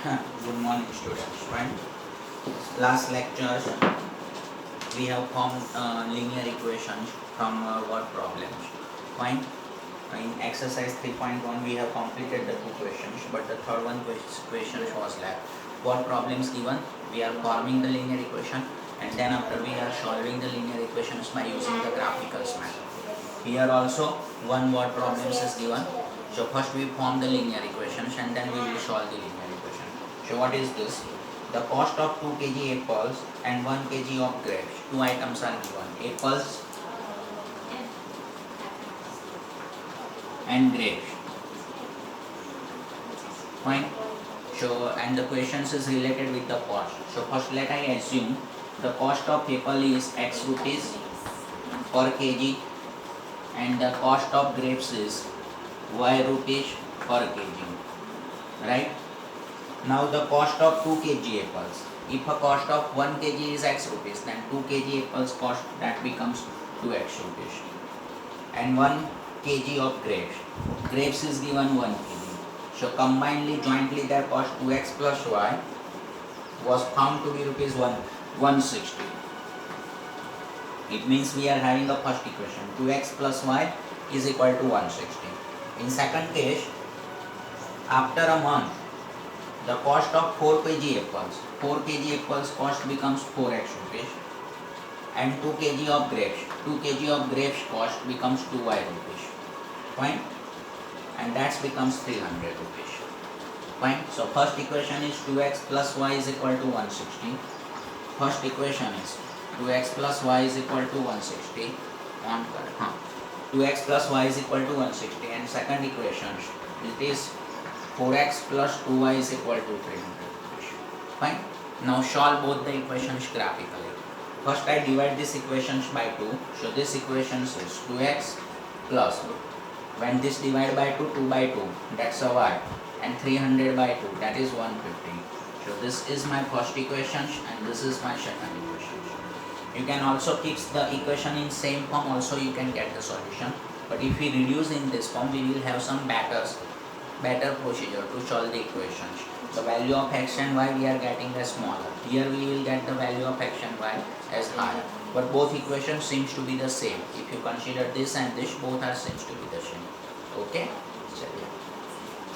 Good morning, students. Fine. Last lecture we have formed linear equations from word problems. Fine. In exercise 3.1 we have completed the two questions, but the third one question was left. What problems given? We are forming the linear equation, and then after we are solving the linear equations by using the graphical method. Here also one word problems is given. So first we form the linear equations and then we will solve the linear equation. So what is this? The cost of 2 kg apples and 1 kg of grapes. Two items are given. Apples and grapes. Fine. So and the questions is related with the cost. So first let I assume the cost of apple is X rupees per kg and the cost of grapes is Y rupees per kg. Right? Now the cost of 2 kg apples. If a cost of 1 kg is X rupees, then 2 kg apples cost that becomes 2X rupees. And 1 kg of grapes. Grapes is given 1 kg. So combinedly, jointly their cost 2X plus Y was found to be rupees 160. It means we are having the first equation 2x plus y is equal to 160. In second case, after a month, the cost of 4 kg apples cost becomes 4x rupees, and 2 kg of grapes cost becomes 2y rupees. Fine, and that becomes 300 rupees. Fine. So first equation is 2x plus y is equal to 160. First equation is 2x plus y is equal to 160 on 2x plus y is equal to 160, and second equation it is 4x plus 2y is equal to 300. Fine. Now solve both the equations graphically. First I divide these equations by 2. So this equation is 2x plus, when this divide by 2, 2 by 2, that's a y, and 300 by 2, that is 150. So this is my first equation and this is my second equation. You can also keep the equation in same form, also you can get the solution. But if we reduce in this form, we will have some better procedure to solve the equations. The value of x and y we are getting as smaller. Here we will get the value of x and y as higher. But both equations seems to be the same. If you consider this and this, both are seems to be the same. Okay?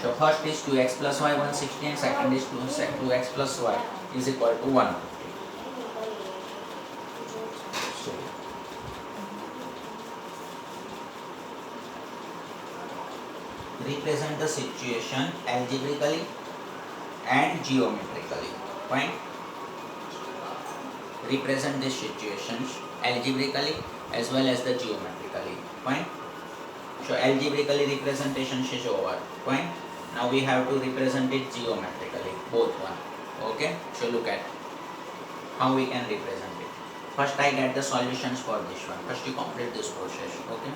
So first is 2x plus y 160 and second is 2x plus y is equal to 150. So, represent the situation algebraically and geometrically. Fine. Represent these situations algebraically as well as the geometrically. Fine. So algebraically representation is over. Fine. Now we have to represent it geometrically, both one. Okay. So look at how we can represent it. First I get the solutions for this one. First you complete this process. Okay.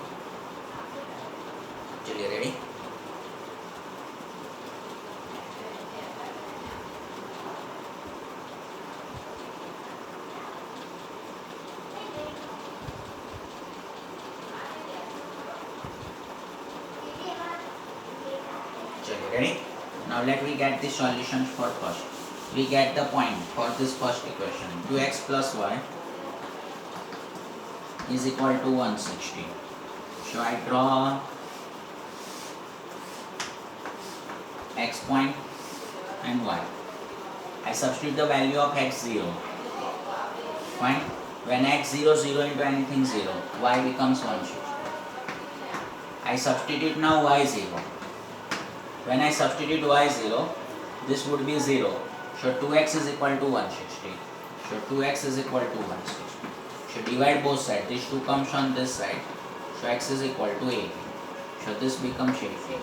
Are you ready? Ready? Now let me get the solutions for first. We get the point for this first equation. 2x plus y is equal to 160. So I draw x point and y. I substitute the value of x 0. Fine. When x 0 0 into anything 0, y becomes 160. I substitute now y 0. When I substitute y 0, this would be 0. So 2x is equal to 160. So 2x is equal to 160. So divide both sides. This 2 comes on this side. So x is equal to 80. So this becomes 80.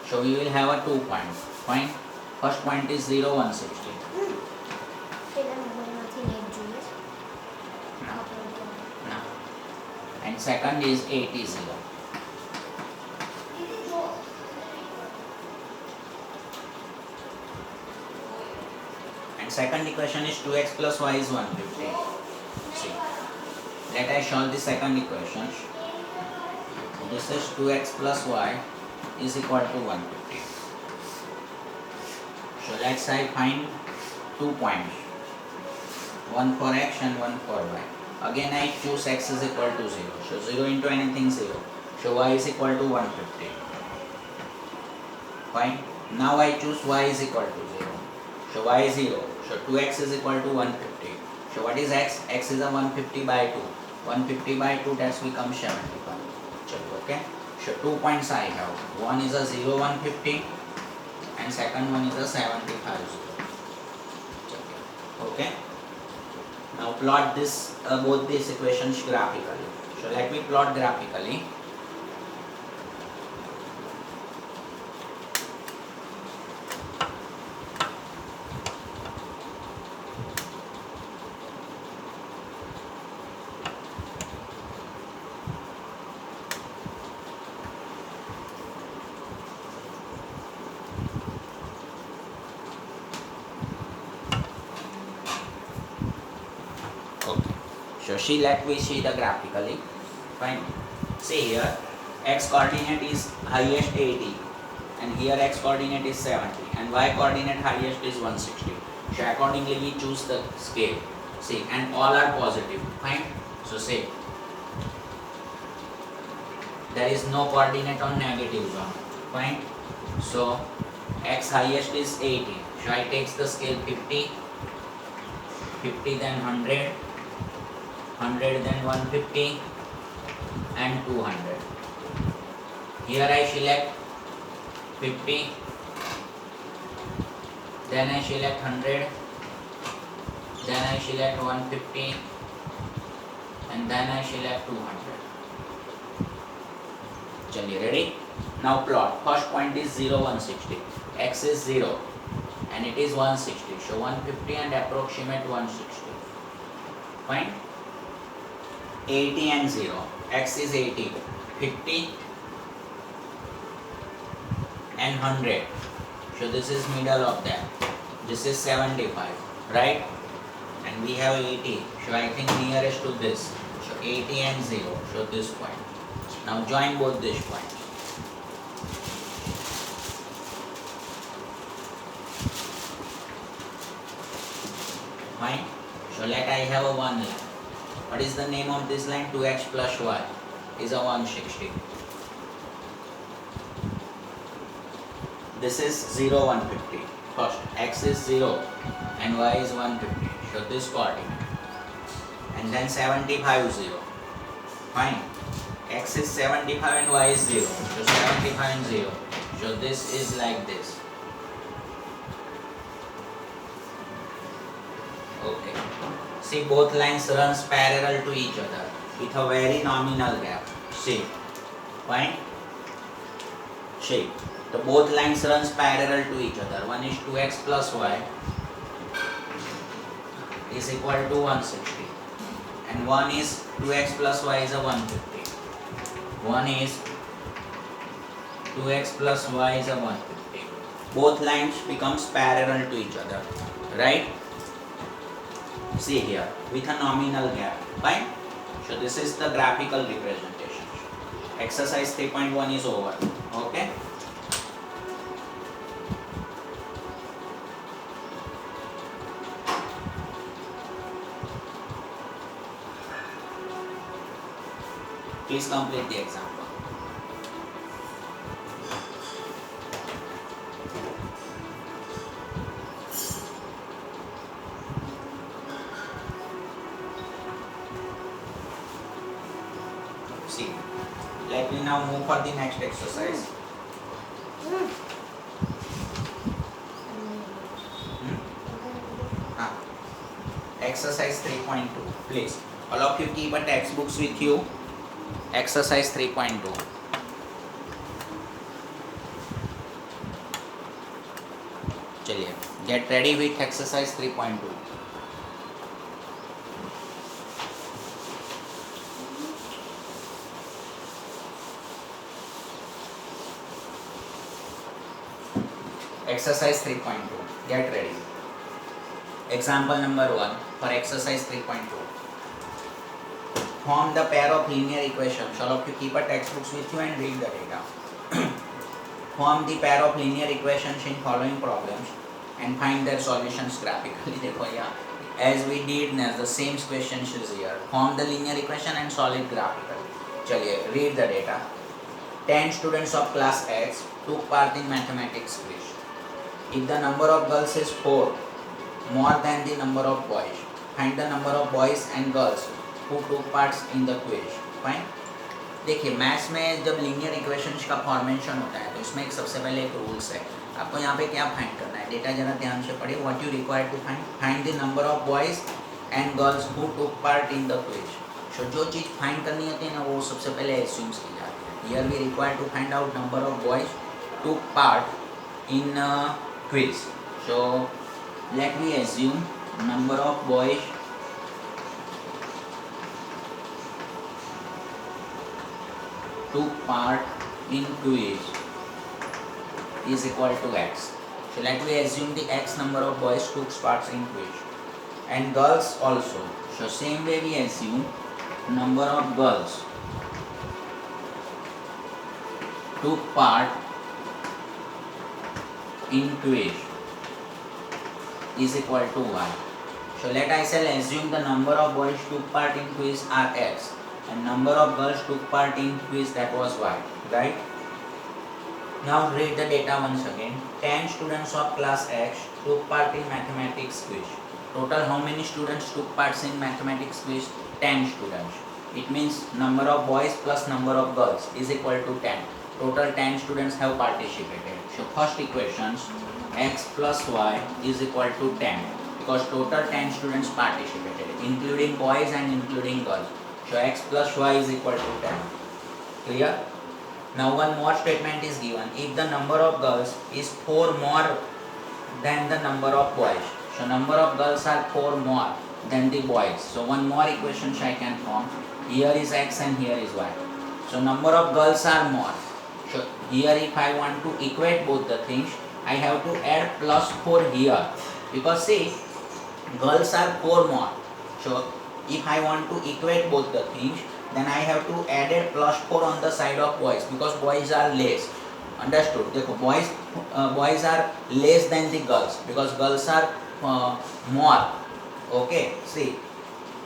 So we will have a 2 points. Fine. First point is 0, 160. No. And second is 80, 0. Second equation is 2x plus y is 150. See, let I solve the second equation. This is 2x plus y is equal to 150. So let's say find 2 points, one for x and one for y. Again I choose x is equal to 0. So 0 into anything 0. So y is equal to 150. Fine. Now I choose y is equal to 0. So y is 0. So 2x is equal to 150. So what is x? X is a 150 by 2. 150 by 2 that becomes 75. Okay. So 2 points I have. One is a 0 150 and second one is a 75 0. Okay. Now plot this both these equations graphically. So let me plot graphically. So let me see the graphically. Fine. See here, x coordinate is highest 80 and here x coordinate is 70 and y coordinate highest is 160. So accordingly we choose the scale. See, and all are positive. Fine. So say there is no coordinate on negative zone. Fine. So x highest is 80. So I takes the scale 50, 50 then 100. 100 then 150 and 200. Here I select 50, then I select 100, then I select 150 and then I select 200. Chaliye, ready? Now plot. First point is 0 160. X is 0 and it is 160. So 150 and approximate 160. Fine. 80 and 0. X is 80. 50 and 100. So this is middle of that. This is 75. Right? And we have 80. So I think nearest to this. So 80 and 0. So this point. Now join both these points. Fine. So let I have a one line. What is the name of this line? 2x plus y is a 160. This is 0 150. First, x is 0 and y is 150. So this coordinate. And then 75 0. Fine. X is 75 and y is 0. So 75 and 0. So this is like this. Okay. See, both lines runs parallel to each other with a very nominal gap. See. Fine. See. The both lines runs parallel to each other. One is 2x plus y is equal to 160. And one is 2x plus y is a 150. One is 2x plus y is a 150. Both lines becomes parallel to each other. Right? See here, with a nominal gap. Fine? So this is the graphical representation. Exercise 3.1 is over. Okay? Please complete the example. See, let me now move for the next exercise. Exercise 3.2. Please, all of you keep a textbooks with you. Exercise 3.2. चलिए, get ready with exercise 3.2. Exercise 3.2. Get ready. Example number 1 for exercise 3.2. Form the pair of linear equations. All of you keep a textbooks with you and read the data. Form the pair of linear equations in following problems and find their solutions graphically. देखो यहाँ as we did as the same question is here, form the linear equation and solve it graphically. चलिए read the data. 10 students of class X took part in mathematics quiz. If the number of girls is 4 more than the number of boys, find the number of boys and girls who took parts in the quiz. Fine. देखिए maths में जब linear equations का formation होता है तो इसमें एक सबसे पहले एक रूल्स है. आपको यहाँ पे क्या फाइंड करना है, डेटा जरा ध्यान से पढ़िए. What you require to find the number of boys and girls who took part in the quiz. So जो चीज़ फाइंड करनी होती है ना वो सबसे पहले एज्यूम्स की जाती है. Here we require to find out number of boys took part in quiz. So let me assume number of boys took part in quiz is equal to x. So let me assume the x number of boys took parts in quiz and girls also. So same way we assume number of girls took part in quiz is equal to y. So let I shall assume the number of boys took part in quiz are x and number of girls took part in quiz that was y, right? Now read the data once again. 10 students of class X took part in mathematics quiz. Total how many students took parts in mathematics quiz? 10 students. It means number of boys plus number of girls is equal to 10. Total 10 students have participated. So first equations x plus y is equal to 10 because total 10 students participated including boys and including girls. So x plus y is equal to 10. Clear? Now one more statement is given. If the number of girls is 4 more than the number of boys. So number of girls are 4 more than the boys. So one more equation I can form. Here is x and here is y. So number of girls are more. So here if I want to equate both the things, I have to add plus 4 here. Because see, girls are 4 more. So if I want to equate both the things, then I have to add a plus 4 on the side of boys because boys are less. Understood? देखो boys are less than the girls because girls are more. Okay, see,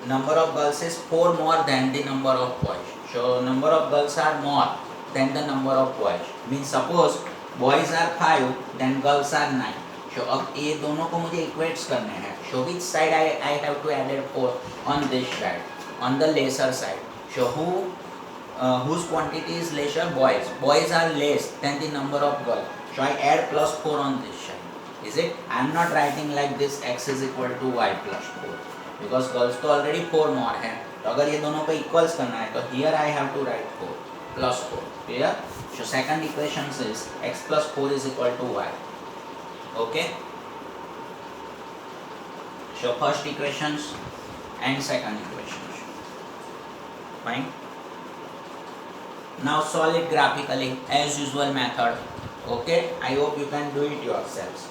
number of girls is 4 more than the number of boys. So number of girls are more than the number of boys. Means suppose boys are 5 then girls are 9. So अब ये दोनों को मुझे equates करने हैं. So which side I have to add a 4 on this side, on the lesser side. So whose quantity is lesser? Boys. Boys are less than the number of girls. So I add plus 4 on this side. Is it? I am not writing like this x is equal to y plus 4 because girls तो already 4 more हैं. तो अगर ये दोनों को equals करना है तो here I have to write 4 plus 4. Clear? So second equation is x plus 4 is equal to y. Okay? So first equations and second equations. Fine. Now solve it graphically as usual method. Okay. I hope you can do it yourselves.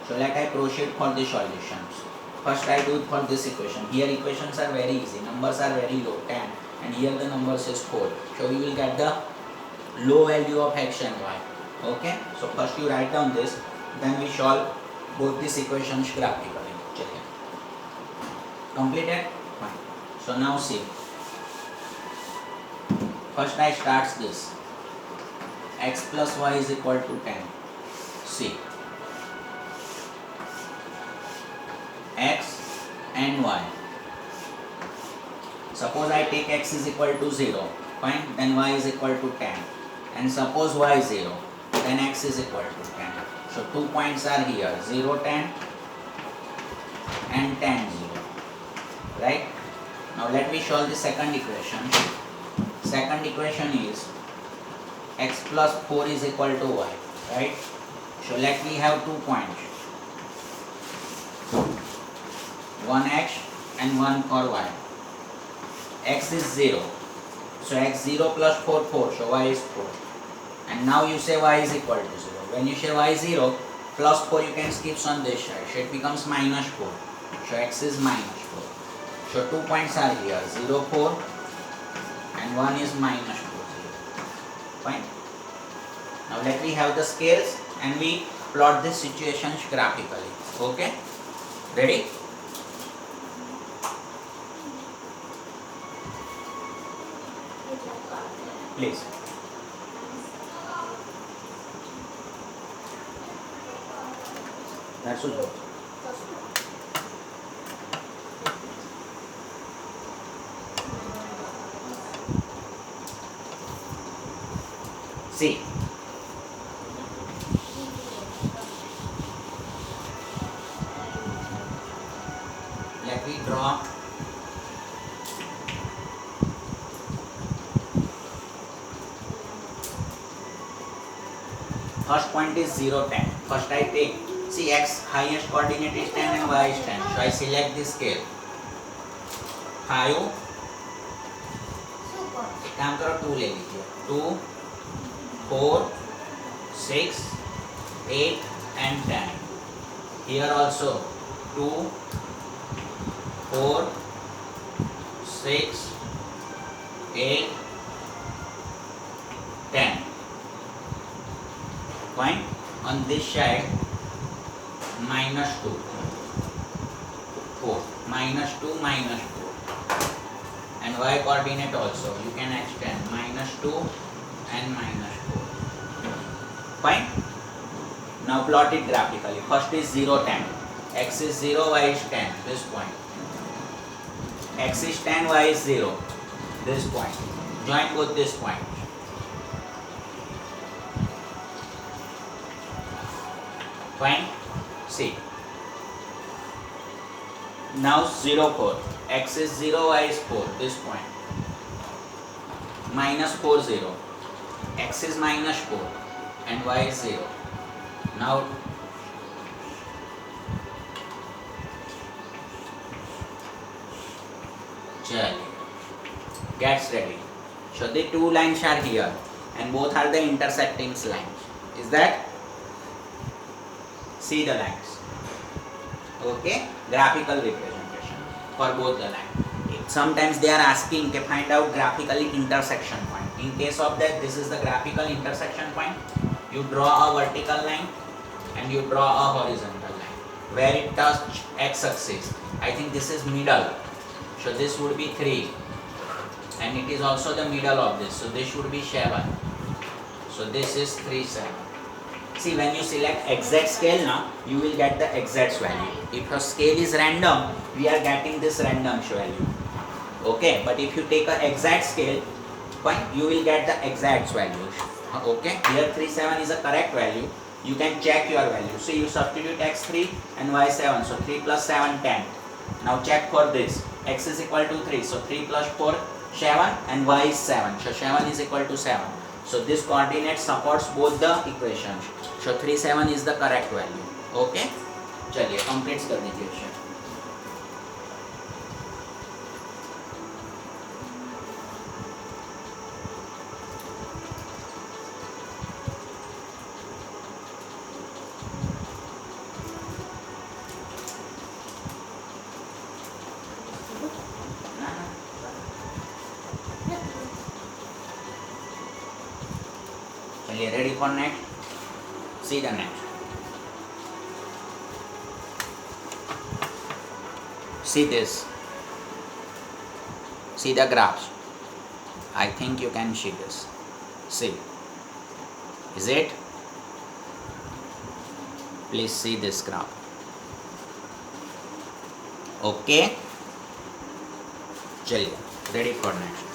So let I proceed for the solutions. First I do it for this equation. Here equations are very easy. Numbers are very low, 10, and here the numbers is 4. So we will get the low value of x and y. Okay. So first you write down this, then we solve both these equations graphically. Completed? Fine. So now see. First I starts this. X plus y is equal to 10. See. X and y. Suppose I take x is equal to 0. Fine. Then y is equal to 10. And suppose y is 0. Then x is equal to 10. So 2 points are here. 0, 10 and 10, 0. Right? Now let me solve the second equation. Second equation is x plus 4 is equal to y. Right? So let me have 2 points. One x and one for y. X is 0. So x 0 plus 4, 4. So y is 4. And now you say y is equal to 0. When you say y 0, plus 4 you can skip on this side. So it becomes minus 4. So x is minus 4. So 2 points are here, 0, 4 and 1 is minus 4, 0. Fine. Now let me have the scales and we plot this situations graphically. Okay, ready? Please. That's all. See, let me draw first point is 0, 10. First I take, see x highest coordinate is 10 and y is 10. So I select this scale. 5, एक काम करो 2 ले लीजिए. 2, 4, 6, 8 and 10. Here also 2, 4, 6, 8, 10. Fine. On this side minus 2, 4, minus 2, minus 2. And y coordinate also you can extend minus 2 and minus 4. Fine. Now plot it graphically. First is 0, 10. X is 0, y is 10. This point. X is 10, y is 0. This point. Join both this point. Fine. See. Now 0, 4. X is 0, y is 4. This point. Minus 4, 0. X is minus 4 and y is 0. Now gets ready. So the two lines are here and both are the intersecting lines. Is that? See the lines. Okay, graphical representation for both the lines. Sometimes they are asking to find out graphically intersection point. In case of that, this is the graphical intersection point. You draw a vertical line and you draw a horizontal line where it touches x-axis. I think this is middle. So this would be 3 and it is also the middle of this. So this should be 7. So this is 3, 7. See, when you select exact scale now, you will get the exact value. If your scale is random, we are getting this random value. Okay, but if you take an exact scale, fine, you will get the exact value. Okay, here 3, 7 is a correct value. You can check your value. So you substitute x3 and y7. So 3 plus 7, 10. Now check for this. X is equal to 3. So 3 plus 4, 7 and y is 7. So 7 is equal to 7. So this coordinate supports both the equations. So 3, 7 is the correct value. Okay. चलिए complete कर दीजिए इसे. चलिए ready for next. See the next. See this. See the graphs. I think you can see this. See. Is it? Please see this graph. Okay. चलिए ready for next.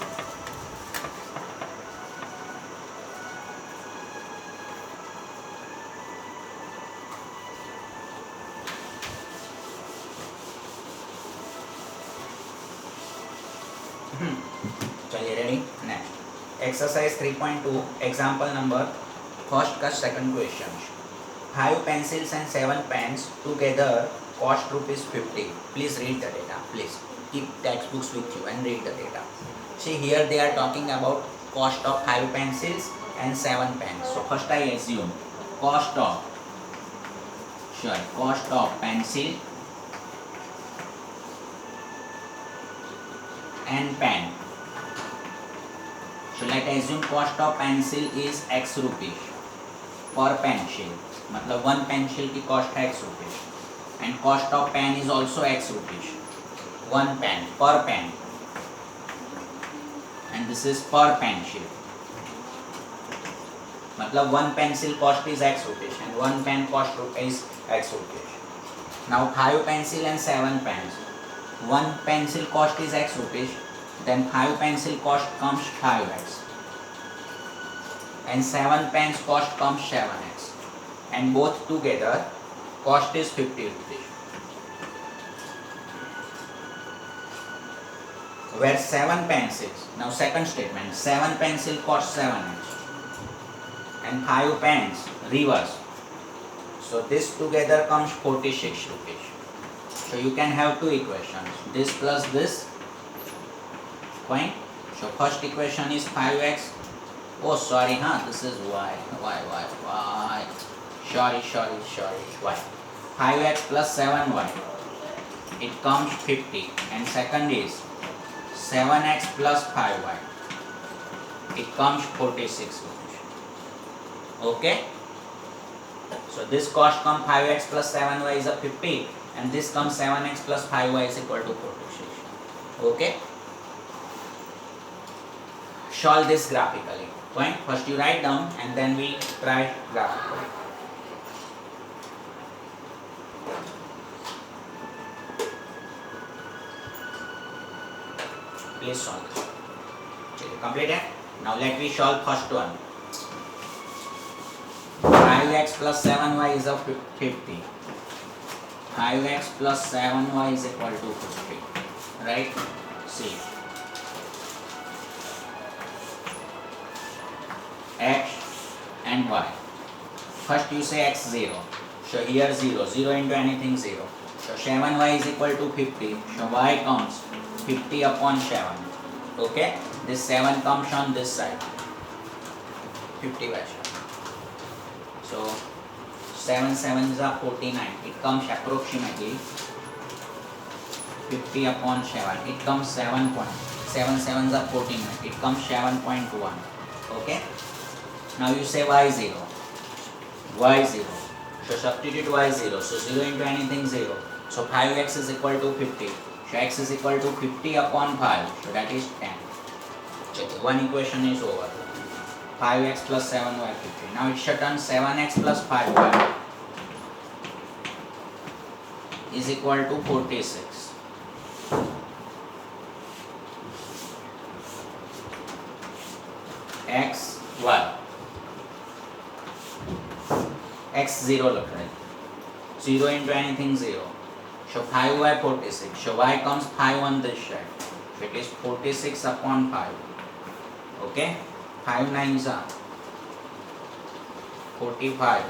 चलिए ready next exercise 3.2 example number first का second question 5 pencils and 7 pens together cost ₹50. Please read the data. Please keep textbooks with you and read the data. See here they are talking about cost of 5 pencils and 7 pens. So first I assume cost of pencil and pen. So let us assume cost of pencil is x rupees per pencil, मतलब one pencil की cost है ₹X, and cost of pen is also X, one pen per pen, and this is per pencil, मतलब one pencil cost is X, and one pen cost is X. Now 5 pencil and 7 pens. One pencil cost is X rupees, then 5 pencil cost comes 5X, and 7 pens cost comes 7X, and both together cost is 50 rupees. Where 7 pencils, now second statement, 7 pencil cost 7X, and 5 pens reverse. So this together comes 46 rupees. So you can have two equations, this plus this, fine. So first equation is 5x, oh sorry, this is y, sorry, y. 5x plus 7y, it comes 50, and second is 7x plus 5y, it comes 46 rupees. Okay. So this cost comes 5x plus 7y is a 50, and this comes 7x plus 5y is equal to 46. Okay. Solve this graphically. Fine. First you write down and then we try graphically. Please solve this. Okay, completed. Now let me solve first one. 5x plus 7y is a 50. 5x plus 7y is equal to 50. Right? See. X and y. First you say x 0. So here 0. 0 into anything 0. So 7y is equal to 50. So y comes 50 upon 7. Okay? This 7 comes on this side. 50 by 7. So 7 7s are 49. It comes approximately 50 upon 7. It comes 7 7s are 49. It comes 7.1. Okay. Now you say y 0. Y 0. So substitute y 0. So 0 into anything 0. So 5x is equal to 50. So x is equal to 50 upon 5. So that is 10. Okay. One equation is over. 5x plus 7y 50. Now it should turn 7x plus 5y is equal to 46. X, y. X 0 look right. 0 into anything 0. So 5y 46. So y comes 5 on this side. So it is 46 upon 5. Okay. 5 9s are 45.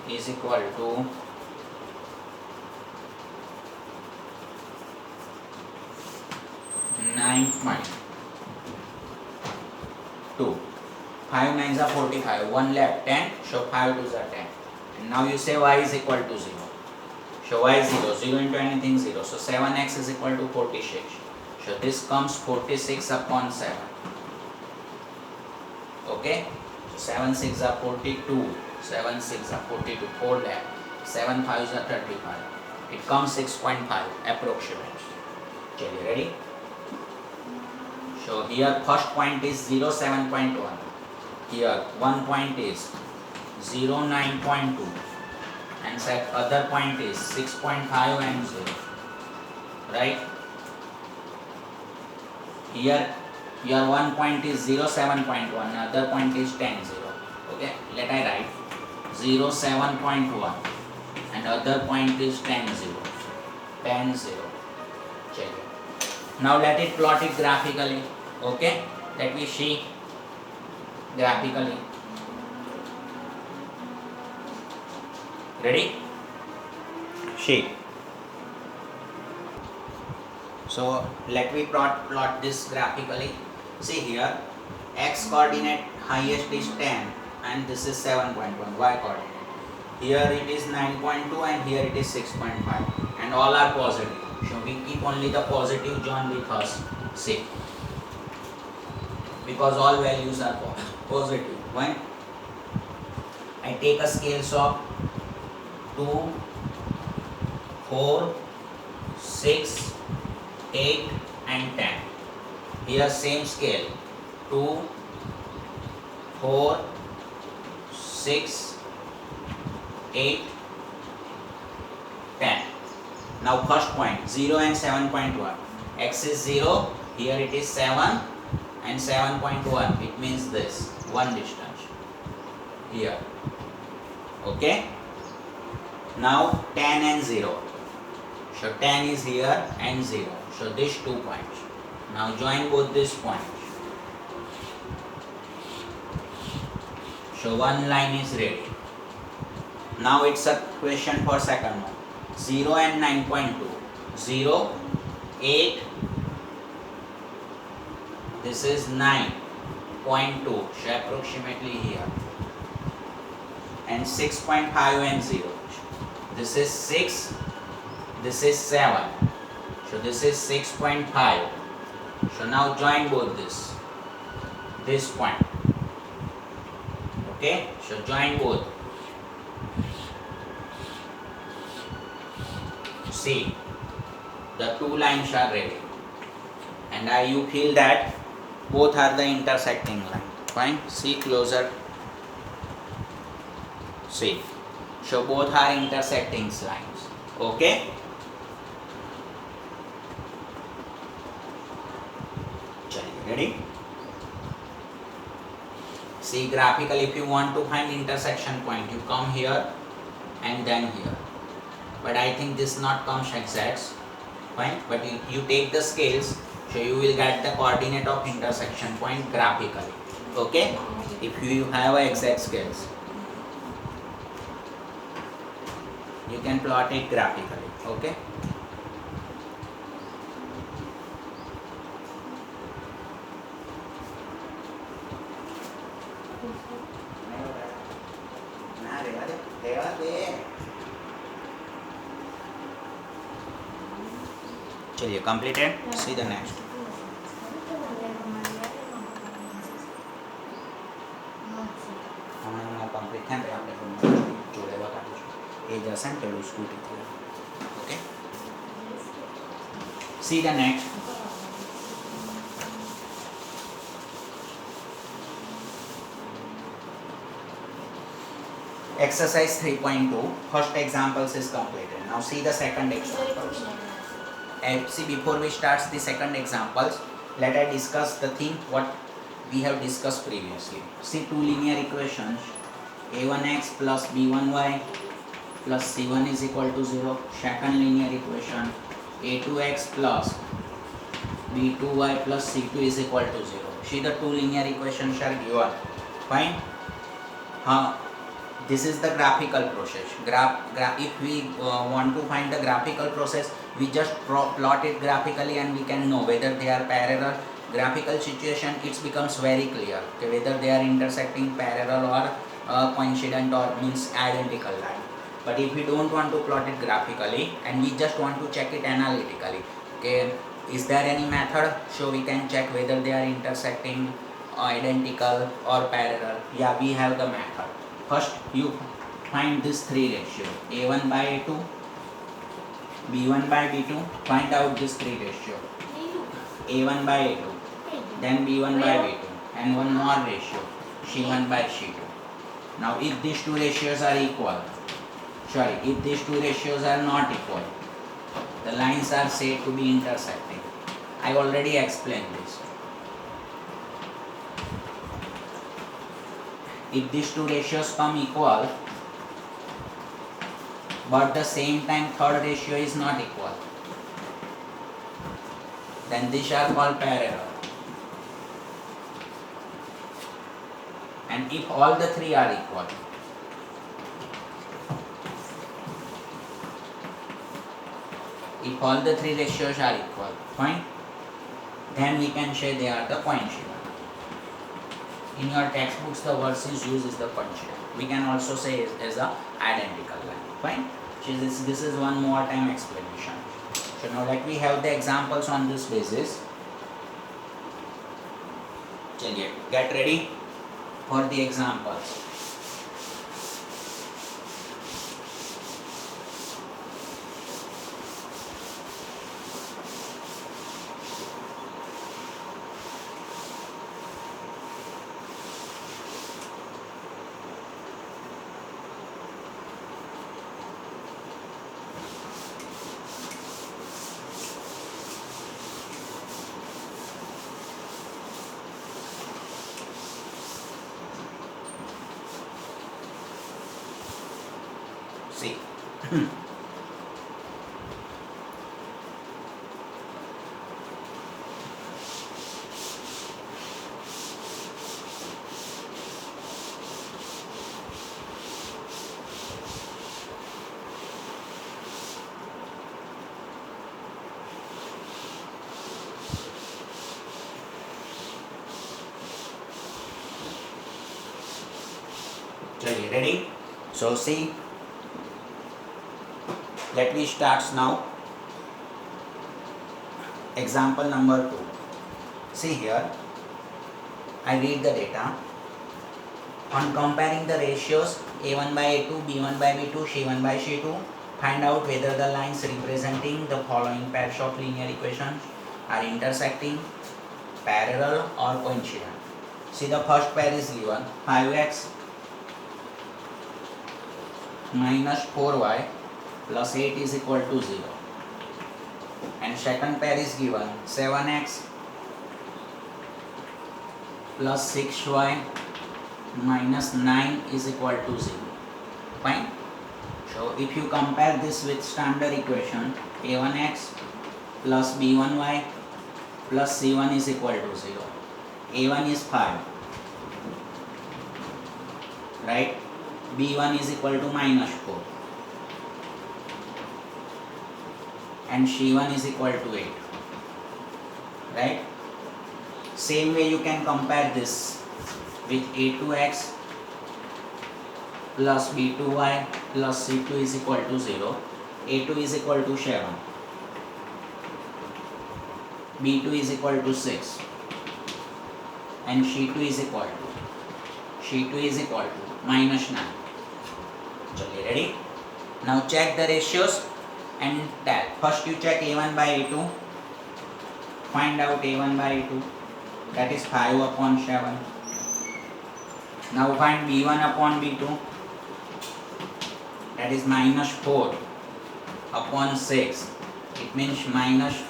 Is equal to 9.2. 5 9s are 45. 1 left 10. So 5 2s are 10. And now you say y is equal to 0. So y is 0. 0 into anything 0. So 7x is equal to 46. So this comes 46 upon 7. Okay. So 7 6 are 42. 7 6 are 42. 4 left. 7 5s are 35. It comes 6.5 approximate. Okay, ready? So here first point is 0 7.1. Here one point is 0 9.2. And set other point is 6.5 and 0. Right? Here your one point is 0 7.1. Other point is 10 0. Okay? Let I write 0 7.1 and other point is 10 0. 10 0. Check it. Now let it plot it graphically. Okay? Let me see graphically. Ready? See. So let me plot this graphically. See here, x coordinate highest is 10 and this is 7.1, y coordinate. Here it is 9.2 and here it is 6.5 and all are positive. So we keep only the positive join with us. See, because all values are positive. Why? I take a scales of 2, 4, 6, 8 and 10. Here same scale 2, 4, 6, 8, 10. Now first point 0 and 7.1. X is 0, here it is 7 and 7.1. It means this one distance here. Okay. Now 10 and 0. So 10 is here and 0. So these 2 points. Now join both these points. So one line is ready. Now it's a question for second one. 0 and 9.2. 0, 8. This is 9.2. So approximately here. And 6.5 and 0. This is 6. This is 7. So this is 6.5. So now join both this point. Okay, so join both. See, the two lines are ready, and you feel that both are the intersecting line. Fine, see closer. See, so both are intersecting lines. Okay. Ready? See, graphical, if you want to find intersection point, you come here and then here. But I think this not comes exact. Fine, but you take the scales, so you will get the coordinate of intersection point graphically. Okay, if you have a exact scales, you can plot it graphically. Okay. चलिए completed. See the next. हमारा complete है तो आपने जोड़े बता दीजिए. ये जैसा है तो स्कूटी थी. Okay. See the next. Exercise 3.2. First examples is completed. Now see the second examples. See, before we start the second examples, let us discuss the thing what we have discussed previously. See, two linear equations, a1x plus b1y plus c1 is equal to 0. Second linear equation, a2x plus b2y plus c2 is equal to 0. See, the two linear equations are given. Fine. This is the graphical process. If we want to find the graphical process, we just plot it graphically and we can know whether they are parallel. Graphical situation, it becomes very clear, okay, whether they are intersecting, parallel or coincident or means identical line. But if we don't want to plot it graphically and we just want to check it analytically, okay, is there any method so we can check whether they are intersecting, identical or parallel? Yeah, we have the method. First, you find this three ratio, a1 by a2, b1 by b2. Find out this three ratio, a1 by a2, then b1 by b2, and one more ratio, c1 by c2. Now, if these two ratios are equal, if these two ratios are not equal, the lines are said to be intersecting. I already explained this. If these two ratios come equal, but the same time third ratio is not equal, then these are called parallel. And if all the three are equal, if all the three ratios are equal, fine, then we can say they are the coincident. In your textbooks, the words is used is the coincident. We can also say it as the identical line. Fine. This is one more time explanation. So now let me have the examples on this basis. चलिए, get ready for the examples. See. चलिए, ready? So see. Let me start now. Example number 2. See here, I read the data. On comparing the ratios A1 by A2, B1 by B2, C1 by C2, find out whether the lines representing the following pairs of linear equations are intersecting, parallel or coincident. See, the first pair is given 5x minus 4y plus 8 is equal to 0, and second pair is given 7x plus 6y minus 9 is equal to 0. Fine. So if you compare this with standard equation, a1x plus b1y plus c1 is equal to 0. a1 is 5, right? b1 is equal to minus 4, and c1 is equal to 8, right? Same way you can compare this with a2x plus b2y plus c2 is equal to 0. a2 is equal to 7, b2 is equal to 6, and c2 is equal to minus 9. Chaliye, ready? Now check the ratios and tell. First you check a1 by a2. Find out a1 by a2. That is 5 upon 7. Now find b1 upon b2. That is minus 4 upon 6. It means minus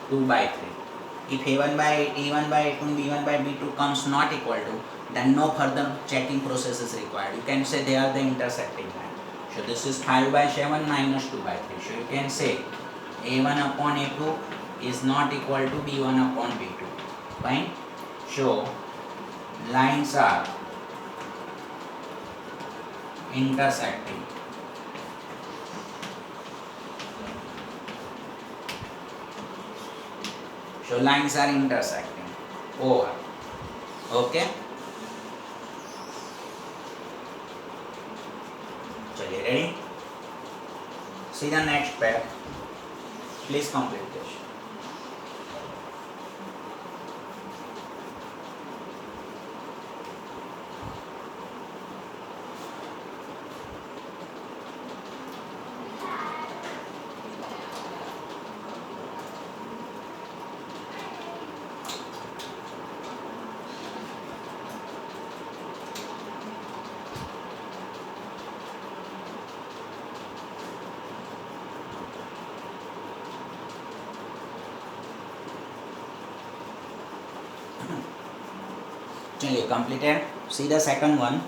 2 by 3. If a1 by a1 by a2 and b1 by b2 comes not equal to, then no further checking process is required. You can say they are the intersecting line. So this is 5 by 7 minus 2 by 3. So you can say a1 upon a2 is not equal to b1 upon b2. Fine. So lines are intersecting. So lines are intersecting over. Okay. Chaliye, ready? See the next pair. Please complete this. Chaliye, completed. See the second one.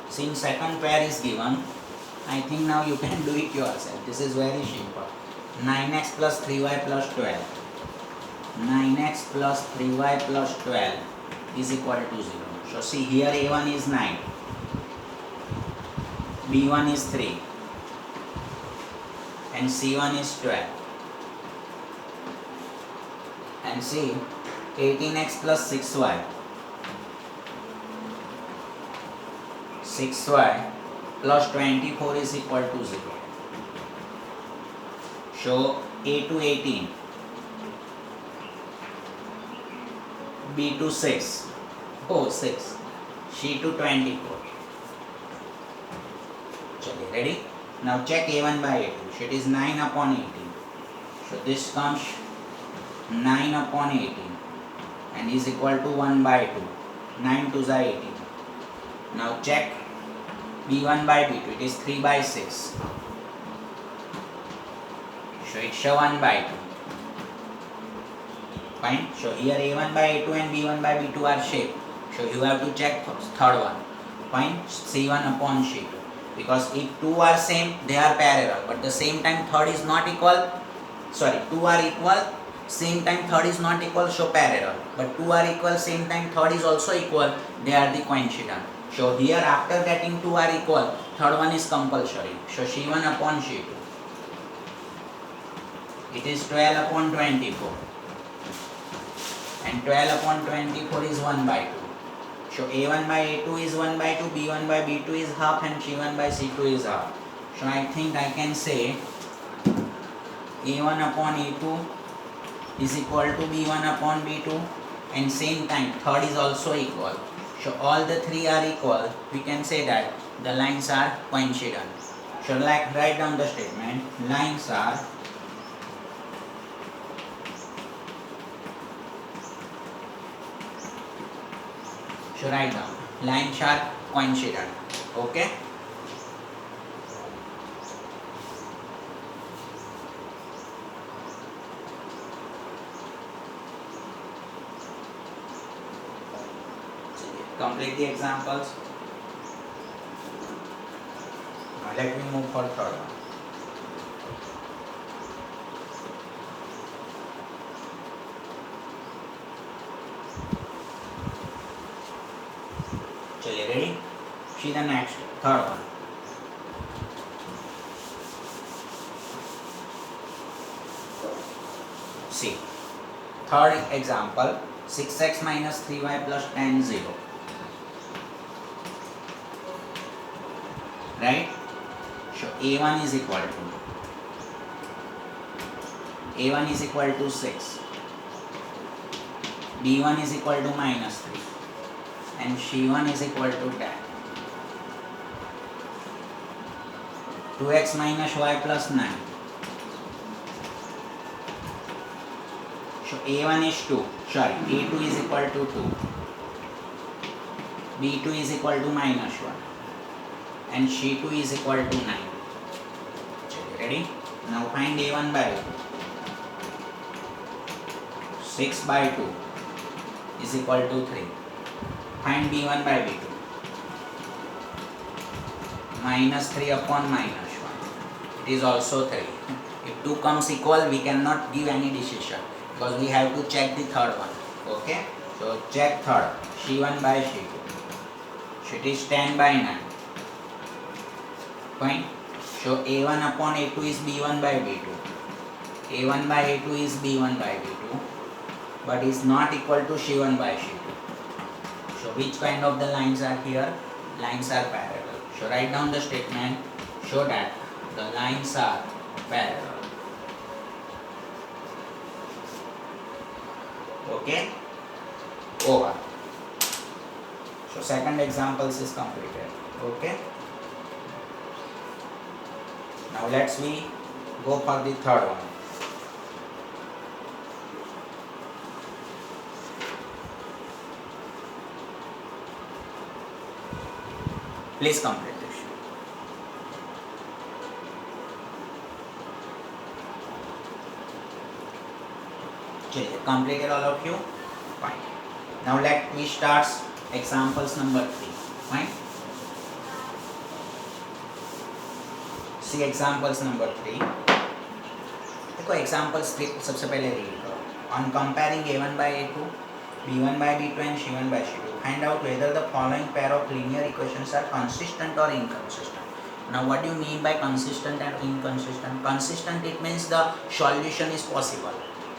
Since second pair is given, I think now you can do it yourself. This is very simple. 9x plus 3y plus 12. 9x plus 3y plus 12 is equal to 0. So see here a1 is 9, b1 is 3, and c1 is 12. And see 18x plus 6y. 6y plus 24 is equal to 0. show A to 18, B to 6, oh 6, C to 24. Chaliye, ready? Now check A1 by A2. So it is 9 upon 18. So this comes 9 upon 18 and is equal to 1 by 2. 9 to the 18. Now check B1 by B2. It is 3 by 6. So it's a 1 by 2. Fine. So here A1 by A2 and B1 by B2 are shaped. So you have to check third one. Fine. C1 upon C2. Because if two are same, they are parallel. But the same time third is not equal. Sorry, two are equal. Same time third is not equal. So parallel. But two are equal. Same time third is also equal. They are the coincident. So here after getting two are equal, third one is compulsory. So C1 upon C2. It is 12 upon 24. And 12 upon 24 is 1 by 2. So A1 by A2 is 1 by 2, B1 by B2 is half and C1 by C2 is half. So I think I can say A1 upon A2 is equal to B1 upon B2 and same time third is also equal. So all the three are equal. We can say that the lines are coincident. So like write down the statement, lines are write down, lines are coincident. Okay. Complete the examples. Now let me move for third one. Chaliye, ready? See the next, third one. See, third example, 6x minus 3y plus 10, 0. Right? So A1 is equal to 6. B1 is equal to minus 3. And C1 is equal to 10. 2x minus y plus 9. So A1 is 2. Sorry, A2 is equal to 2. B2 is equal to minus 1. And C2 is equal to 9. Ready? Now find A1 by 2. 6 by 2 is equal to 3. Find B1 by B2. Minus 3 upon minus 1. It is also 3. If 2 comes equal, we cannot give any decision because we have to check the third one. Okay? So check third. C1 by C2. So it is 10 by 9. Fine. So A1 upon A2 is B1 by B2. A1 by A2 is B1 by B2. But is not equal to C1 by C2. So which kind of the lines are here? Lines are parallel. So write down the statement. Show that the lines are parallel. Okay? Over. So second example is completed. Okay? Now let's we go for the third one. Please complete this. Okay, completed all of you? Fine. Now let me start examples number 3. Fine. See examples number 3. देखो examples 3 सबसे पहले read करो. On comparing A1 by A2, B1 by B2 and C1 by C2, find out whether the following pair of linear equations are consistent or inconsistent. Now what do you mean by consistent and inconsistent? Consistent, it means the solution is possible.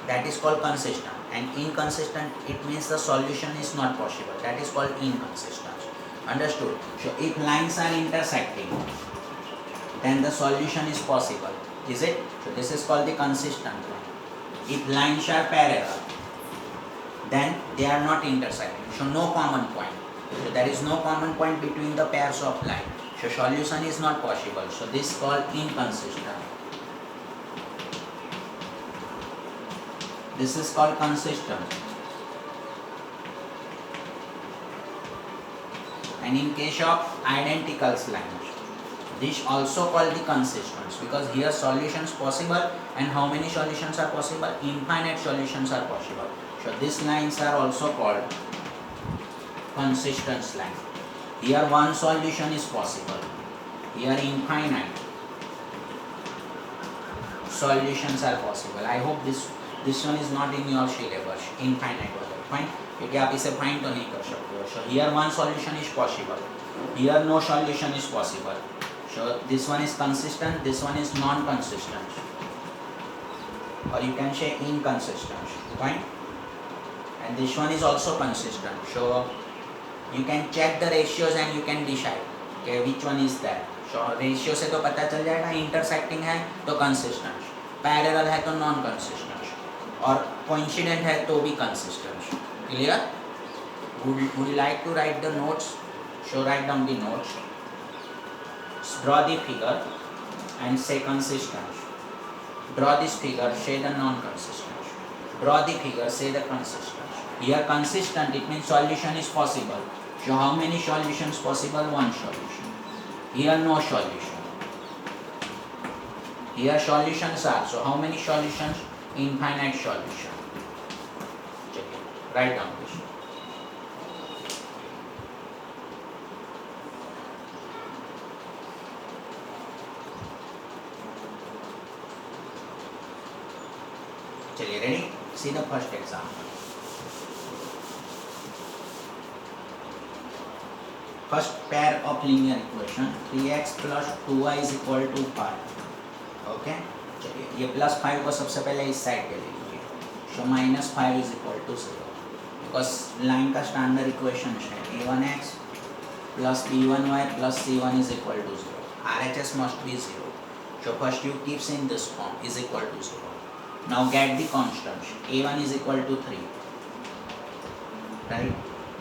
That is called consistent. And inconsistent, it means the solution is not possible. That is called inconsistent. Understood? So if lines are intersecting, then the solution is possible. Is it? So this is called the consistent line. If lines are parallel, then they are not intersecting. So no common point. So there is no common point between the pairs of lines. So solution is not possible. So this is called inconsistent. This is called consistent. And in case of identical lines, this also called the consistent, because here solutions possible, and how many solutions are possible? Infinite solutions are possible. So these lines are also called consistent line. Here one solution is possible. Here infinite solutions are possible. I hope this one is not in your syllabus. Infinite वाला fine. क्योंकि आप इसे find तो नहीं कर सकते हो. So here one solution is possible. Here no solution is possible. So this one is consistent. This one is non-consistent. Or you can say inconsistent. Fine. And this one is also consistent. So you can check the ratios and you can decide okay, which one is that. So ratio से तो पता चल जाएगा. Intersecting है तो consistent, parallel है तो non-consistent, और coincident है तो भी consistent. Clear? Would you like to write the notes? So write down the notes. Draw the figure and say consistent. Draw this figure, say the non-consistent. Draw the figure, say the consistent. Here consistent, it means solution is possible. So how many solutions possible? One solution. Here no solution. Here solutions are. So how many solutions? Infinite solution. Check it. Write down this. चलिए ready? See the first example. First pair of linear equation 3x plus 2y is equal to 5. Okay चलिए ये plus 5 को सबसे पहले इस side पे ले लीजिए. So minus 5 is equal to 0, because line का स्टैंडर्ड इक्वेशन है a1x plus b1y plus c1 is equal to 0. RHS must be 0. So first you keeps in this form is equal to 0. Now get the constants. a1 is equal to 3, right?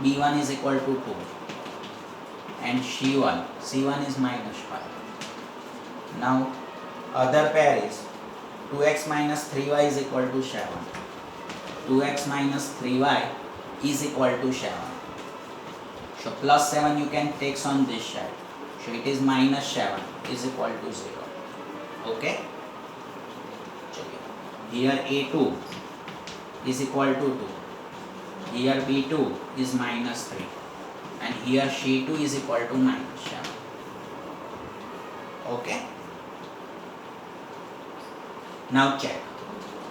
b1 is equal to 2 and c1 is minus 5. Now other pair is 2x minus 3y is equal to 7. 2x minus 3y is equal to 7. So plus 7 you can take on this side. So it is minus 7 is equal to 0. Okay? Here a2 is equal to 2. Here b2 is minus 3. And here c2 is equal to minus 7. Okay? Now check.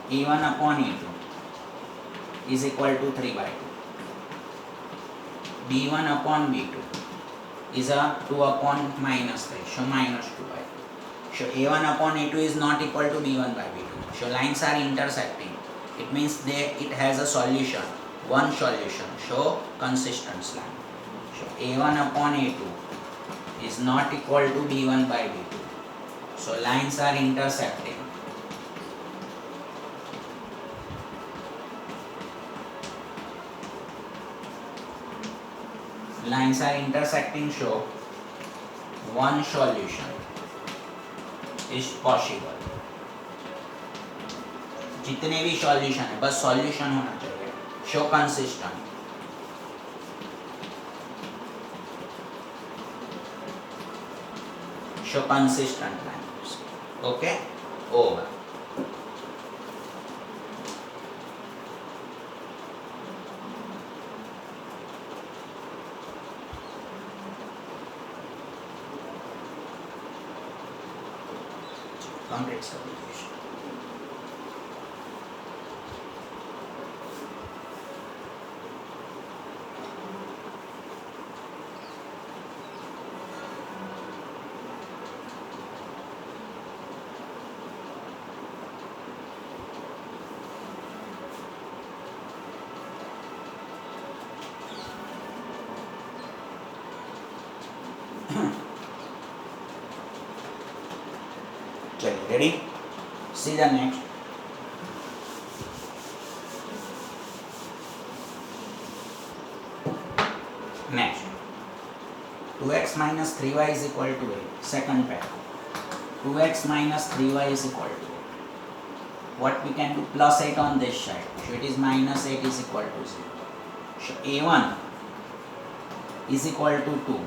a1 upon a2 is equal to 3 by 2. b1 upon b2 is a 2 upon minus 3. So minus 2 by 2. So a1 upon a2 is not equal to b1 by b2. So lines are intersecting. It means it has a solution. One solution. So consistent line. So a1 upon a2 is not equal to b1 by b2. So lines are intersecting. Lines are intersecting, so one solution is possible. जितने भी solution है बस solution होना चाहिए. Show consistent. Show consistent lines. Okay over. Complete subdivision. चलिए ready. See the next. Next. 2x minus 3y is equal to 8. Second pair. 2x minus 3y is equal to 8. What we can do? Plus 8 on this side. So it is minus 8 is equal to 0. So a1 is equal to 2.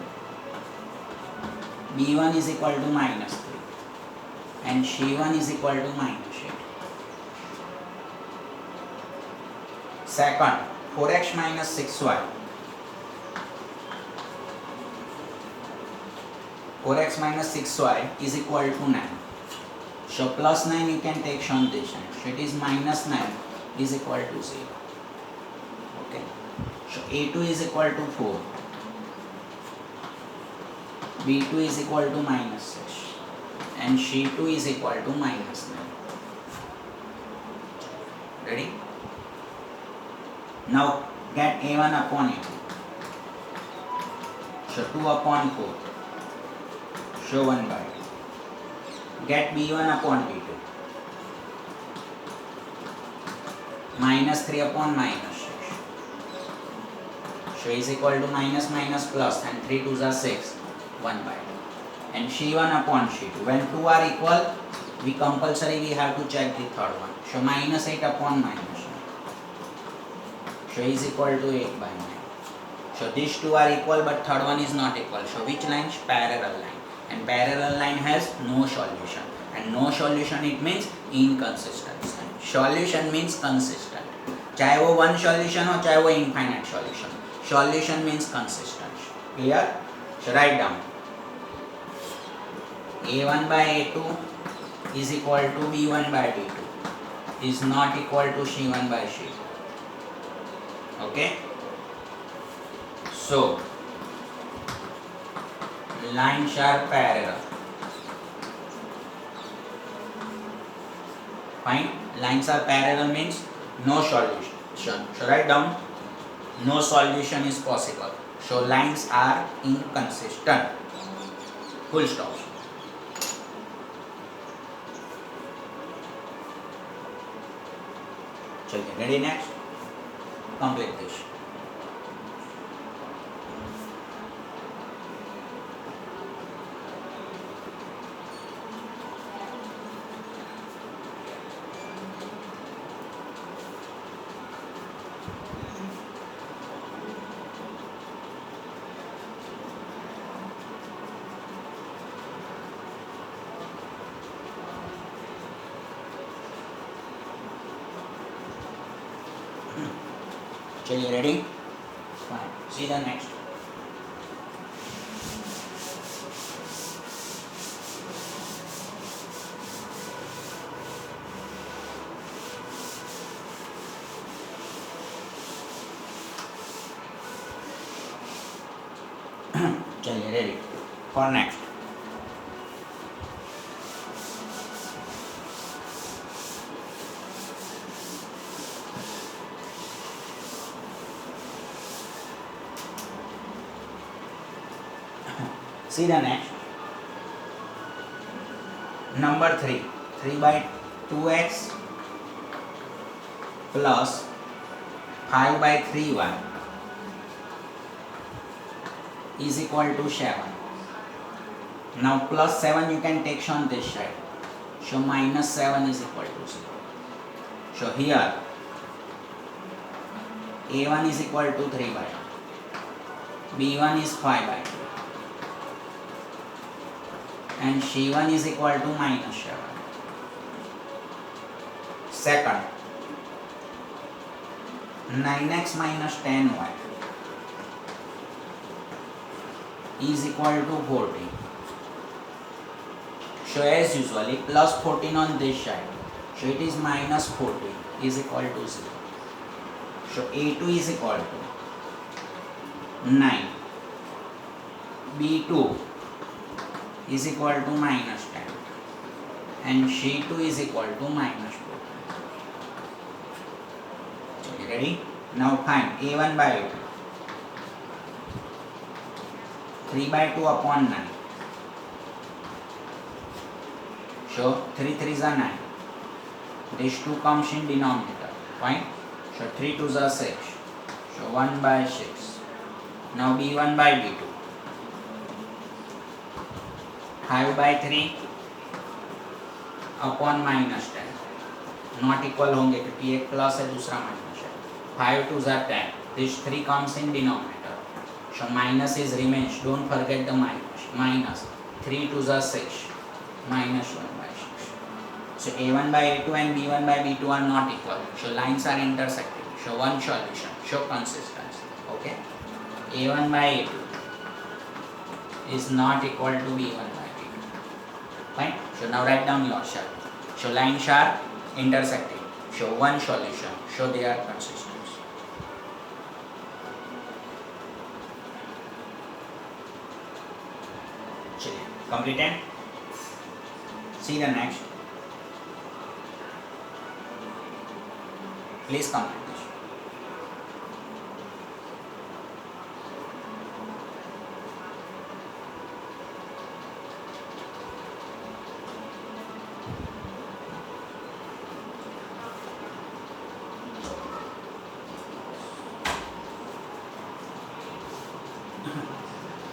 b1 is equal to minus 3. And c1 is equal to minus 8. Second, 4x minus 6y. 4x minus 6y is equal to 9. So plus 9 you can take on this side. So it is minus 9 is equal to 0. Okay. So a2 is equal to 4. b2 is equal to minus 6. And c2 is equal to minus 9. Ready? Now get a1 upon a2. So 2 upon 4. So 1 by 2. Get b1 upon b2. Minus 3 upon minus 6. So is equal to minus minus plus, and 3 2s are 6. 1 by 2. And c1 upon c2. When 2 are equal, we have to check the third one. So minus 8 upon minus 9. So is equal to 8 by 9. So these two are equal, but third one is not equal. So which line? Parallel line. And parallel line has no solution. And no solution, it means inconsistent. Solution means consistent. चाहे वो one solution हो, चाहे वो infinite solution. Solution means consistent. Clear? So write down. A1 by A2 is equal to B1 by B2 is not equal to C1 by C2. Okay? So lines are parallel. Fine. Lines are parallel means no solution. So write down, no solution is possible. So lines are inconsistent. Full stop. चलिए, ready? Next, complete this. चलिए, ready? Fine. See the next. चलिए, ready for next. See the next. Number 3. 3 by 2x plus 5 by 3y is equal to 7. Now plus 7 you can take on this side. So minus 7 is equal to 0. So here a1 is equal to 3 by 2. b1 is 5 by 2. And c1 is equal to minus 7. Second, 9x minus 10y is equal to 14. So as usually, plus 14 on this side. So it is minus 14 is equal to 0. So a2 is equal to 9. b2 is equal to minus 10. And c2 is equal to minus 14. Okay, ready? Now find a1 by a2. 3 by 2 upon 9. So 3 3s are 9. These 2 comes in denominator. Fine. So 3 2s are 6. So 1 by 6. Now b1 by b2. 5 by 3 upon -10 not equal होंगे क्योंकि एक plus है दूसरा minus है. 5 2s are 10. This 3 comes in denominator. So minus is remains. Don't forget the minus. Minus 3 2s are 6. Minus 1 by 6. So a1 by a2 and b1 by b2 are not equal. So lines are intersecting. Show one solution. Show consistency. Okay. a1 by a2 is not equal to b1 by b2. Fine. So now write down yourself. So lines are intersecting. Show one solution. Show they are consistent. Completed. See the next. Please complete this.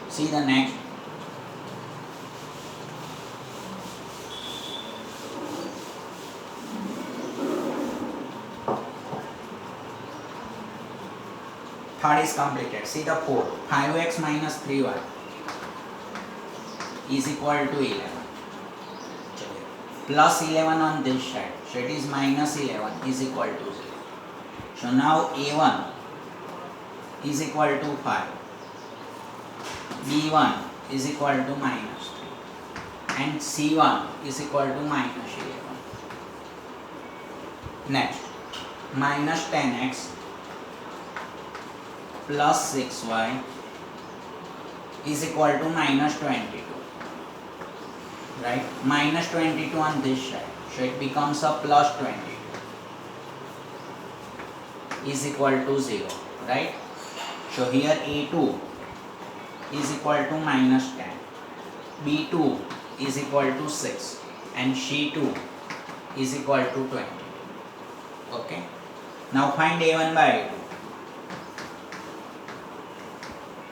See the next. Third is completed. See the 4. 5x minus 3y is equal to 11. Plus 11 on this side. So it is minus 11 is equal to 0. So now a1 is equal to 5. b1 is equal to minus 3. And c1 is equal to minus 11. Next. Minus 10x plus 6y is equal to minus 22. Right? Minus 22 on this side. So it becomes a plus 22 is equal to 0. Right? So here a2 is equal to minus 10. b2 is equal to 6. And c2 is equal to 20. Okay? Now find a1 by a2.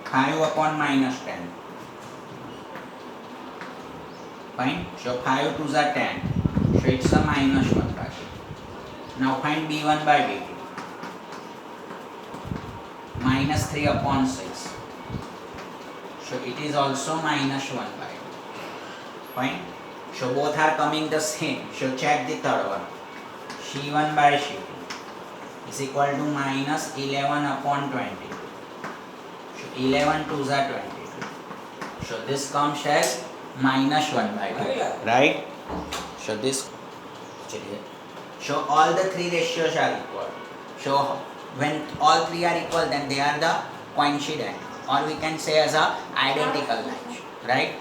5 upon minus 10. Fine. So 5 2s are 10. So it's a minus 1 by 2. Now find b1 by b2. Minus 3 upon 6. So it is also minus 1 by 2. Fine. So both are coming the same. So check the third one. c1 by c2 is equal to minus 11 upon 20. 11 2s are 22. So this comes as minus 1 by 2. Right? So this. So all the three ratios are equal. So when all three are equal, then they are the coincident, or we can say as a identical lines. Right?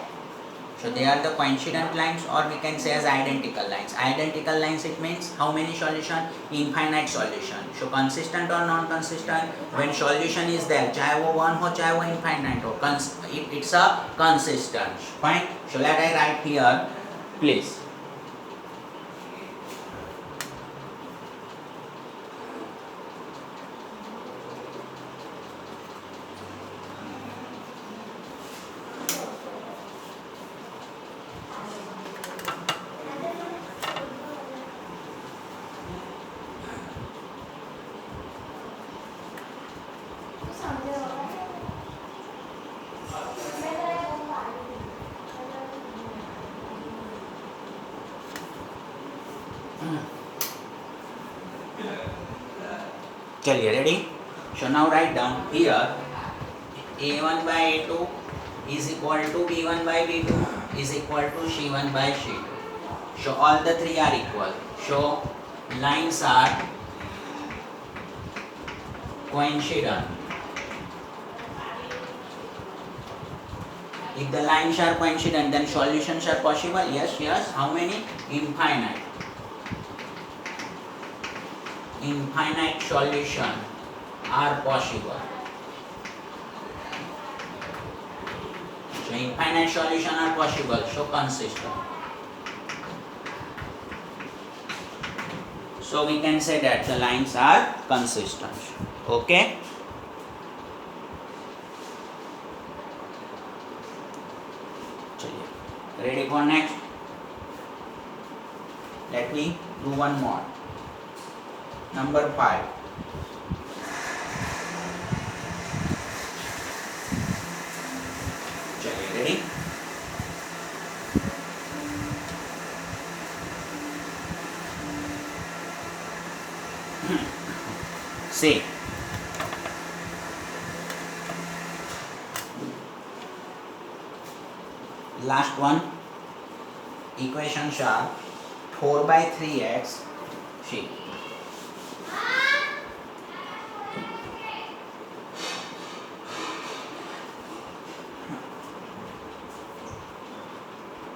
So they are the coincident lines, or we can say as identical lines. Identical lines, it means how many solution? Infinite solution. So consistent or non-consistent? When solution is there, चाहे वो one हो चाहे वो infinite हो, it's a consistent. Fine. So let I write here, please. चलिए ready? So now write down here a1 by a2 is equal to b1 by b2 is equal to c1 by c2. So all the three are equal. So lines are coincident. If the lines are coincident, then solutions are possible. Yes, yes. How many? Infinite. Infinite solution are possible. So infinite solution are possible. So consistent. So we can say that the lines are consistent. Okay. Ready for next? Let me do one more. Number 5. चलिए, ready? Say last one. Equations are 4 by 3x. See,